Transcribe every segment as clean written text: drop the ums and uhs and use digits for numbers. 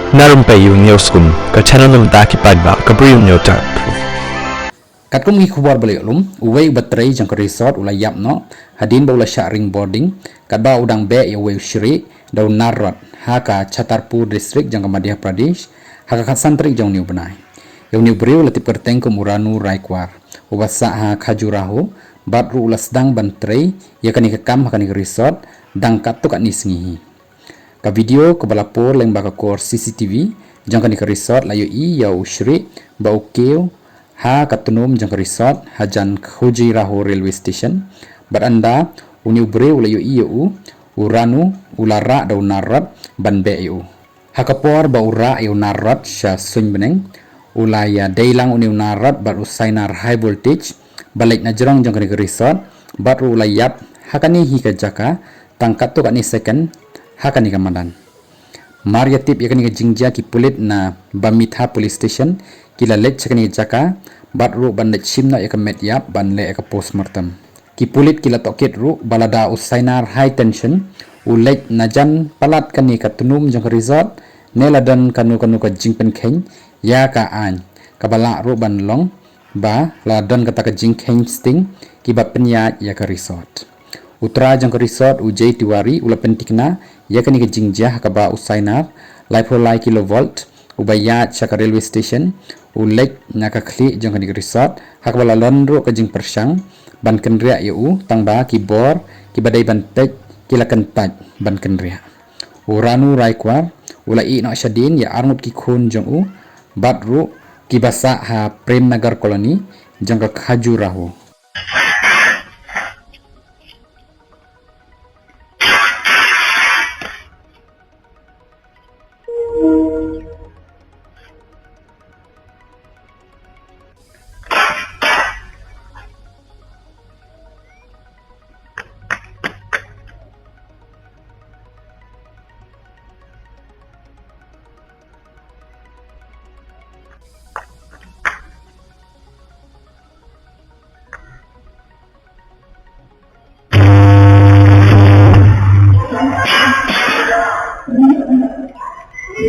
Narumpayu Newskum, ke channel ng Daki Padba, Kabriyo Newtar. Katkum hi khubar balik lum, uway battery jang ke resort ula yap no, hadin ba ula sharing boarding, kadba udang be ya uway shri, daw narot, haka Chatarpur district jang ke Madhya Pradesh, haka kasantrik jang niu benai. Yang niu beri ula tip kerteng ke Muranu Raikwar, ubasa ha Khajuraho, batru ula sedang battery, ya kani ke kam hakani ke resort, dang katuk at nisngihi. Ka video ke balapor leng baka kor CCTV, jang kani ke resort layu i ya ushri, ba ukeu, ha katunum jang ke resort hajan Khajuraho railway station beranda uni ubre ula yu iu uranu ulara da unarat ban be yu hakapor ba ura yu narat sha sun beneng ulaya dailang uni unarat bar usainar high voltage balik na jerong jang ke resort baru ulayap hakani hi ka jaka tangkat tu kani second hakani kamadan Maria tip yakani ke jingja ki pulit na Bamitha police station kila let chakani jaka bat ru ban let chimna eka met yap ban le eka postmortem ki pulit kila toket ru balada usainar high tension ulet najan palat kani ka tunum jang resort neladan kanu ka jingpen khen ya ka an kabala ru ban long ba ladan kata ka jingkhen sting ki ba penya ya ka resort Uttara jang resort ujay tiwari ula pentikna yakani ke jingjah ka ba usainar life kilovolt ubaya chaka railway station ulek naka khli jang kani resort hakbala lonro ka jing persang ban kenria yu tangba ki bor ki badai ban tek kilakan taj ban kenria uranu raikwar ula i no shadin ya arnut ki khun jang u batru ki basa ha prem nagar colony jang ka Khajuraho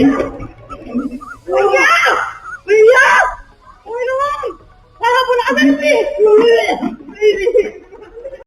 Thank you.